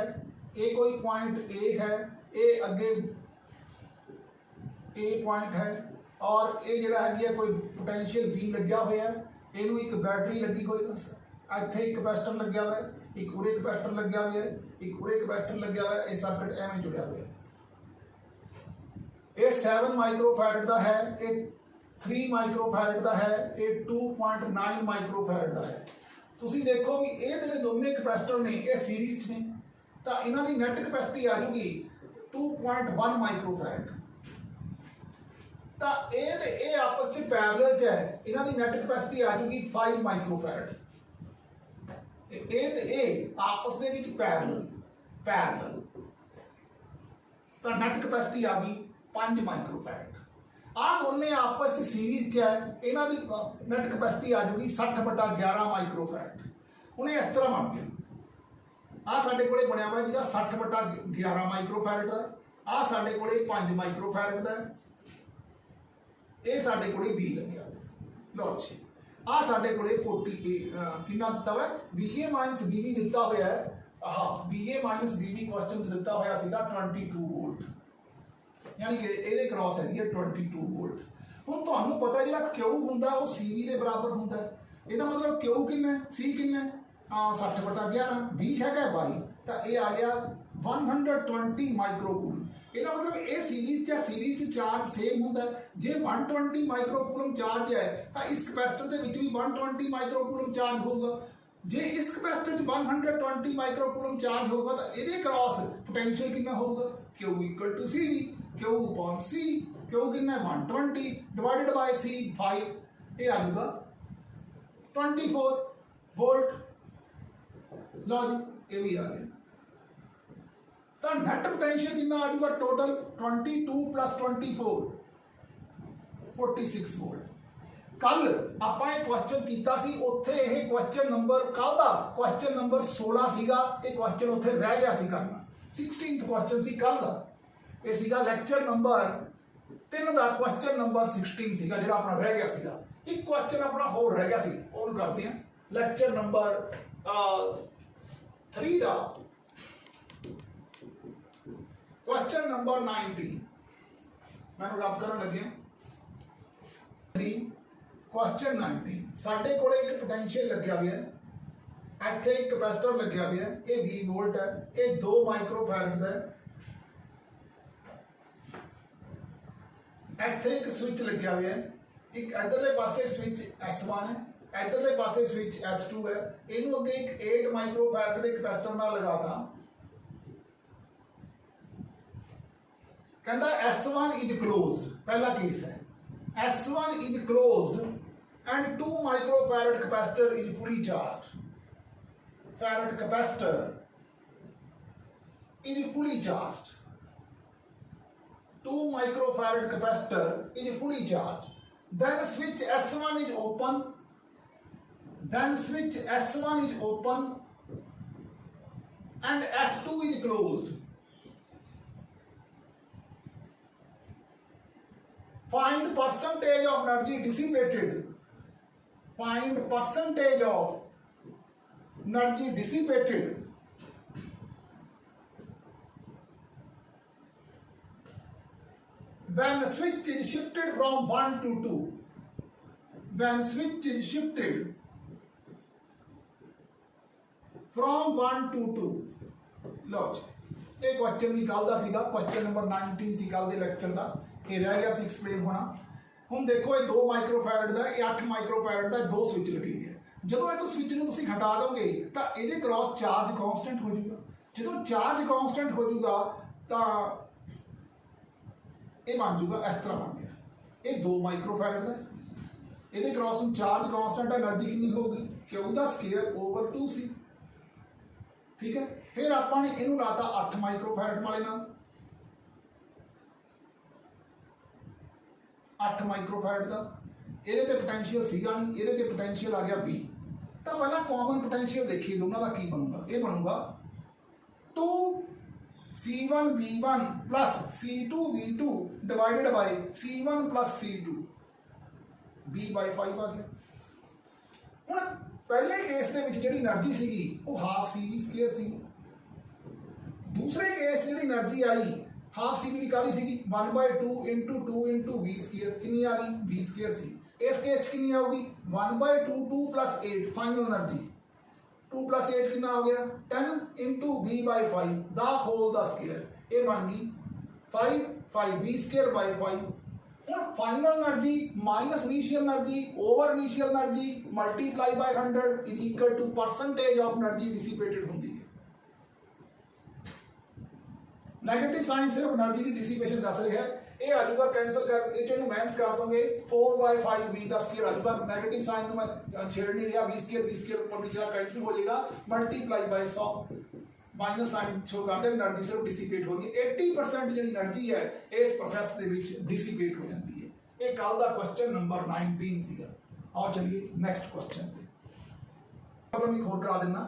ਇਹ ਕੋਈ ਪੁਆਇੰਟ A ਹੈ ਇਹ ਅੱਗੇ A ਪੁਆਇੰਟ ਹੈ और ये ਜਿਹੜਾ ਹੈਗੀ ਹੈ ਕੋਈ ਪੋਟੈਂਸ਼ੀਅਲ B ਲੱਗਿਆ ਹੋਇਆ ਹੈ ਇਹਨੂੰ ਇੱਕ ਬੈਟਰੀ ਲੱਗੀ ਹੋਈ ਹੈ ਇੱਥੇ ਇੱਕ ਕੈਪੈਸਿਟਰ ਲੱਗਿਆ ਹੋਇਆ ਹੈ ਇੱਕ ਉਰੇ ਕੈਪੈਸਿਟਰ ਲੱਗਿਆ ਹੋਇਆ ਹੈ ਇੱਕ ਉਰੇ ਕੈਪੈਸਿਟਰ ਲੱਗਿਆ ਹੋਇਆ ਹੈ ਇਹ ਸਰਕਟ ਐਵੇਂ ਜੁੜਿਆ ਹੋਇਆ ਹੈ। ये 7 माइक्रोफैरड का है ये 3 माइक्रोफैरड का है ये 2.9 माइक्रोफैरड का है। तुसी देखो भी ये ਜਿਹੜੇ ਦੋਨੇ कैपेसिटर ने ये सीरीज ने तो इन्हां दी नेट कैपेसिटी आ जाएगी 2.1 माइक्रोफैरड तो ये ते ये आपस में पैरेलल च है इन्हां दी नेट कैपेसिटी आ जाएगी 5 माइक्रोफैरड ये ते ये आपस दे विच पैरेलल तो नेट कैपेसिटी आ गई 5 माइक्रोफैरड आ दोनों आपस सीरीज च है इन्हां दी नेट कैपेसिटी आ जाएगी 60/11 माइक्रोफैरड। हुण इस तरह बन गया आ साडे कोले बनया हुआ जिहदा 60/11 माइक्रोफैरड दा आ साडे कोले 5 माइक्रोफैरड दा ये साडे कोले B लग्या लो जी आ साडे कोले 40 कितना दिता हुआ BA माइनस BB दिता होया है आह BA माइनस BB क्वेश्चन दिता होया सीधा 22 वोल्ट यानी कि ਇਹਦੇ क्रॉस है 22 वोल्ट। ਹੁਣ ਤੁਹਾਨੂੰ ਪਤਾ ਜਿਹੜਾ Q ਹੁੰਦਾ ਉਹ CV ਦੇ ਬਰਾਬਰ ਹੁੰਦਾ ਹੈ ਇਹਦਾ ਮਤਲਬ Q ਕਿੰਨਾ ਹੈ C ਕਿੰਨਾ ਹੈ 60/11 B ਹੈਗਾ 22 ਤਾਂ ਇਹ ਆ ਗਿਆ 120 ਮਾਈਕਰੋਕੂਲਮ। ਇਹਦਾ ਮਤਲਬ ਇਹ ਸੀਰੀਜ਼ ਚ ਚਾਰਜ ਸੇਮ ਹੁੰਦਾ ਜੇ 120 ਮਾਈਕਰੋਕੂਲਮ ਚਾਰਜ ਹੈ ਤਾਂ ਇਸ ਕੈਪੈਸਿਟਰ ਦੇ ਵਿੱਚ ਵੀ 120 ਮਾਈਕਰੋਕੂਲਮ ਚਾਰਜ ਹੋਊਗਾ जे इस कैपेसिटर 120 माइक्रोकूलम चार्ज होगा तो ਇਹਦੇ क्रॉस पोटेंशियल कितना होगा Q equal to CV Q upon C Q कितना 120 डिवाइडेड बाय C 5 ये आ जाएगा 24 वोल्ट। लो जी ये भी आ गया तो नेट पोटेंशियल कितना आ जाएगा टोटल 22 प्लस 24 46 वोल्ट। कल आपां एक क्वेश्चन कीता सी उत्थे यह क्वेश्चन नंबर कल दा क्वेश्चन नंबर 16 सीगा ये क्वेश्चन उत्थे रह गया सी करना 16th क्वेश्चन सी कल दा ये सीगा लेक्चर नंबर 3 दा क्वेश्चन नंबर 16 सीगा जिहड़ा अपना रह गया सीगा एक क्वेश्चन अपना होर रह गया सी ओनू करते हैं लेक्चर नंबर 3 दा क्वेश्चन नंबर 19 मैनू रब करन लगे 3 क्वेश्चन 19 साडे कोले एक पोटेंशियल लग्या हुआ है इत्थे एक कैपेसिटर लग्या हुआ है ये 20 वोल्ट है ये 2 माइक्रोफैरड दा है इत्थे एक स्विच लग्या हुआ है एक इधरले पासे स्विच S1 है इधरले पासे स्विच S2 है इनू अगे एक 8 माइक्रोफैरड दे कैपेसिटर नाल लगाता कहंदा S1 इज क्लोज्ड पहला केस है S1 is closed and 2 microfarad capacitor is fully charged. Farad capacitor is fully charged. 2 microfarad capacitor is fully charged. Then switch S1 is open. Then switch S1 is open and S2 is closed. Find percentage of energy dissipated. Find percentage of energy dissipated when the switch is shifted from 1 to 2. when switch is shifted from 1 to 2। लो जी ये question भी कल का सीगा, question number 19 सी कल के lecture का, ये रह गया सी एक्सप्लेन होना। हुण देखो ये 2 माइक्रोफैरड का, ये 8 माइक्रोफैरड का, 2 स्विच लगे है। जो ये स्विच नूं तुसीं हटा दोगे तो ये क्रॉस चार्ज कॉन्सटेंट हो जाएगा। जो चार्ज कॉन्सटेंट हो जाएगा तो ये बन जाऊगा इस तरह बन गया, ये 2 माइक्रोफैरड का, ये क्रॉस में चार्ज कॉन्सटेंट एनर्जी कितनी होगी, क्यू का स्केयर ओवर 2c। ठीक है, फिर आपने इनू लाता 8 माइक्रोफैरड वाले नाल, 8 माइक्रोफैरड का, ये पोटेंशियल सीगा नहीं, ये पोटेंशियल आ गया V। तो पहला कॉमन पोटेंशियल देखिए दोनों का की बनूगा, ये बनूगा 2C1V1 plus C2V2 divided by C1 plus C2 V/5 आ गया। हुण पहले केस दे विच जिहड़ी एनर्जी सीगी वो हाफ CV स्क्वायर सी, दूसरे केस जिहड़ी एनर्जी आई हाफ CV की काली सीगी 1/2 इंटू 2 इंटू V स्क्वायर, कितनी आ गई V स्क्वायर सी। इस केस कितनी आऊगी 1/2 2 प्लस 8 फाइनल एनर्जी, 2 प्लस 8 कितना हो गया 10 into V/5 the whole the square, ये बन गई 5 V square by 5। Final energy minus initial energy over initial energy multiply by 100 is equal to percentage of energy dissipated होती है। नेगेटिव साइन सिर्फ एनर्जी की डिसिपेशन दस रहा है, ये आ जाऊगा कैंसिल कर, ये जो माइनस कर दोगे 4/5 V द स्क्वायर आ जाऊगा। नेगेटिव साइन को मैं छेड़ नहीं दिया, V स्क्वायर ऊपर नीचे कैंसिल हो जाएगा, multiply by 100 minus sign show करते एनर्जी सिर्फ डिसिपेट हो रही है। 80% जी एनर्जी है इस प्रोसैस के विच डिसिपेट हो जाती है। ये कल का क्वेश्चन नंबर 19 सीगा। आओ चलिए नेक्स्ट क्वेश्चन पे, मतलब मैं खोल करा देना।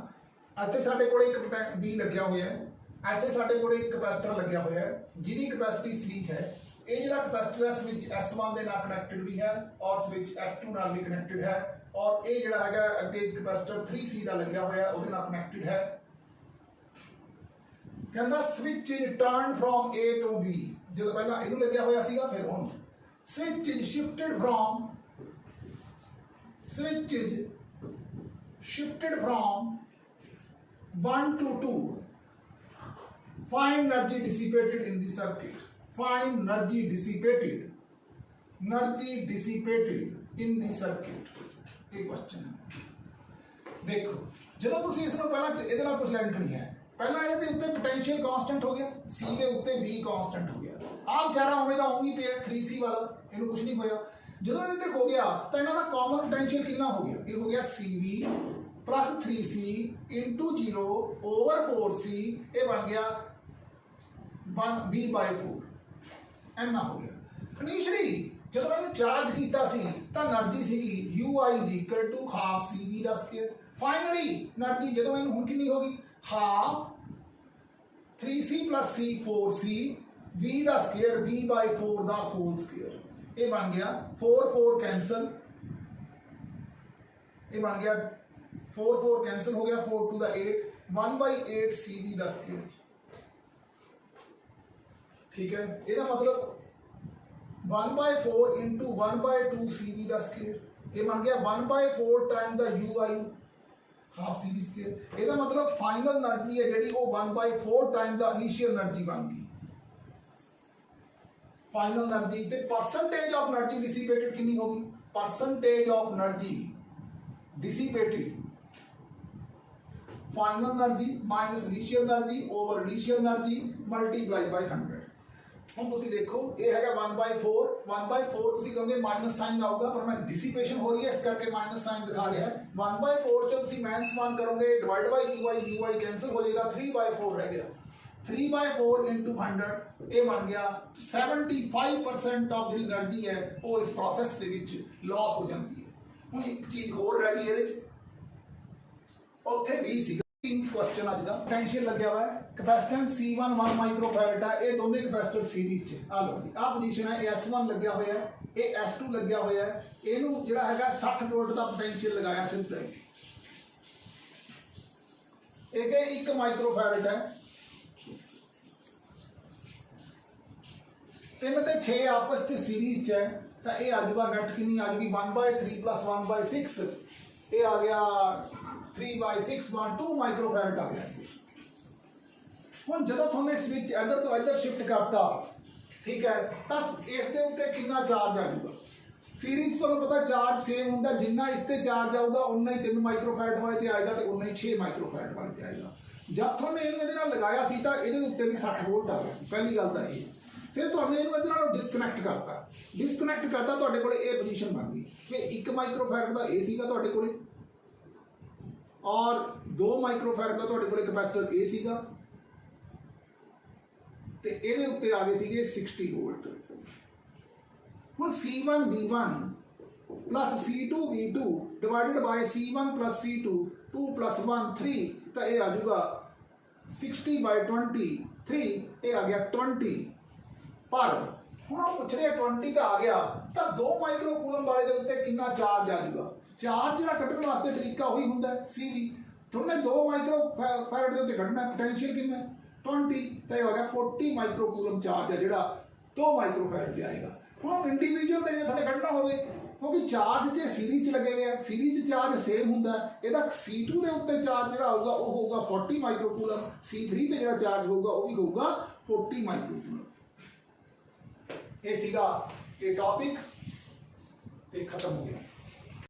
ਇੱਥੇ ਸਾਡੇ ਕੋਲ ਇੱਕ B ਲੱਗਿਆ ਹੋਇਆ ਹੈ, ਇੱਥੇ ਸਾਡੇ ਕੋਲ ਇੱਕ ਕੈਪੈਸਿਟਰ ਲੱਗਿਆ ਹੋਇਆ ਹੈ ਜਿਹਦੀ ਕੈਪੈਸਿਟੀ C ਹੈ। ਇਹ ਜਿਹੜਾ ਕੈਪੈਸਿਟਰ ਹੈ ਸਵਿਚ S1 ਦੇ ਨਾਲ ਕਨੈਕਟਡ ਵੀ ਹੈ ਔਰ ਸਵਿਚ S2 ਨਾਲ ਵੀ ਕਨੈਕਟਡ ਹੈ, ਔਰ ਇਹ ਜਿਹੜਾ ਹੈਗਾ ਅੱਗੇ ਕੈਪੈਸਿਟਰ 3C ਦਾ ਲੱਗਿਆ ਹੋਇਆ ਉਹਦੇ ਨਾਲ ਕਨੈਕਟਡ ਹੈ। कहता switch is turned from A to B, जो पहला इनू लग्या होया सीगा, फिर हुण switch is shifted from 1 to 2, find energy dissipated in the circuit, find energy dissipated in the circuit। एक क्वेश्चन है, देखो जो तुम इसको पहला ये कुछ लाइन खड़ी है, पहला ये उत्ते पोटेंशियल कांस्टेंट हो गया, C के उत्ते V कांस्टेंट हो गया, आप बेचारा ओवें दा ओही पिया 3C वाला, इहनूं कुछ नहीं होया। जदों इहदे हो गया तो इन्हां दा कॉमन पोटेंशियल कितना हो गया, ये हो गया CV plus 3C into 0 over 4C, ये बन गया 1V/4 इन्ना हो गया। इनिशियली जदों मैंने चार्ज किया सी तो एनर्जी सीगी UI is equal to half CV दा स्क्वायर। फाइनली एनर्जी जदों मैंने हुण कितनी होगी half 3C plus C 4C V दा स्क्वायर V/4 दा होल स्क्वायर, ये बन गया 4 कैंसल, ये बन गया 4 कैंसल हो गया, 4 टू द 8 1/8 CV दा स्क्वायर। ठीक है, ਇਹਦਾ मतलब 1/4 इंटू 1/2 CV दा स्क्वायर, ये बन गया 1/4 time the UI half CV square. ਇਹਦਾ मतलब फाइनल एनर्जी है ਜਿਹੜੀ ਉਹ 1/4 टाइम द इनिशियल एनर्जी बन गई। फाइनल एनर्जी ते परसेंटेज ऑफ एनर्जी डिसिपेटेड कितनी होगी, percentage of energy dissipated final energy minus initial energy over initial energy multiply by 100। हम तुसी देखो ये है 1/4 तुसी कहोगे माइनस साइन आऊगा, पर मैं डिसिपेशन हो रही है इस करके माइनस साइन दिखा रहा है। 1/4 जो तुसी -1 करोगे डिवाइड बाय UI कैंसिल हो जाएगा, 3/4 रह गया, 3/4 इंटू 100 ये बन गया 75% ऑफ जी एनर्जी है वो इस प्रोसैस के विच लॉस हो जाती है। हुण एक चीज होर रह गई ये उत्थे भी सी क्वेश्चन अज दा पोटेंशियल लग्या हुआ है, कैपेसिटेंस C1 1 माइक्रोफैरड है, ये दोनों कैपेसिटर सीरीज च आ लो जी आ पोजीशन है, S1 लग्या हुआ है, ये S2 लग्या हुआ है, इनू जिहड़ा हैगा 60 वोल्ट का पोटेंशियल लगाया सिंपल, एक 1 माइक्रोफैरड है, 3 ते 6 आपस च सीरीज च है, तो ये आ जाऊगा नेट कितनी आ जाएगी 1/3 + 1/6 ये आ गया 3/6 2 माइक्रोफैरड आ गया। ਹੁਣ ਜਦੋਂ तुमने स्विच इधर तो इधर शिफ्ट करता ठीक है तो इसके उत्ते कितना चार्ज आ जाऊगा सीरीज तुहानूं पता चार्ज सेम होंदा जिन्ना इस ते चार्ज आऊगा उन्ना ही 3 माइक्रोफैरड वाले ते आएगा तो उन्ना ही 6 माइक्रोफैरड वाले ते आएगा। जब तुमने इहनूं इहदे नाल लगाया सी तां इहदे उत्ते भी 60 वोल्ट आ गया सी पहली गल तां ये फिर तुहानूं इहनूं इहदे नाल डिसकनैक्ट करता तुहाडे कोले ये पोजीशन बन गई कि 1 माइक्रोफैरड दा ए सीगा तुहाडे कोले और 2 माइक्रोफैरड दा तुहाडे कोले कैपेसिटर ए सीगा ਤੇ ਇਹਦੇ ਉੱਤੇ ਆ ਗਏ ਸੀਗੇ 60 ਵੋਲਟ। ਹੁਣ C1 V1 plus C2 V2 divided by C1 plus C2 2 plus 1 3 ਤਾਂ ਇਹ ਆ ਜਾਊਗਾ 60/23 ਇਹ ਆ ਗਿਆ 20 ਪਰ ਹੁਣ ਉਹ ਪੁੱਛ ਰਹੇ 20 ਤਾਂ ਆ ਗਿਆ ਤਾਂ 2 ਮਾਈਕਰੋ ਕੂਲਮ ਵਾਲੇ ਦੇ ਉੱਤੇ ਕਿੰਨਾ ਚਾਰਜ ਆ ਜਾਊਗਾ। ਚਾਰਜ ਜਿਹੜਾ ਕੱਢਣ ਵਾਸਤੇ ਤਰੀਕਾ ਉਹੀ ਹੁੰਦਾ CV ਤੁਮਨੇ 2 ਮਾਈਕਰੋ ਫੈਰਡ ਦੇ ਉੱਤੇ ਕੱਢਣਾ ਪੋਟੈਂਸ਼ੀਅਲ ਕਿੰਨਾ 20 तो हो गया 40 माइक्रो कूलम चार्ज है जो 2 माइक्रो फैरड से आएगा। हम इंडिविजुअल तो जो थोड़े कढ़ना हो क्योंकि चार्ज जो सीरीज लगे हुए हैं सीरीज चार्ज सेम होंगे यदा C2 के उत्ते चार्ज जो होगा वो होगा 40 माइक्रो कूलम C3 से जो चार्ज होगा वो भी होगा 40 माइक्रो कूलम। ये सीगा ये टॉपिक खत्म हो गया।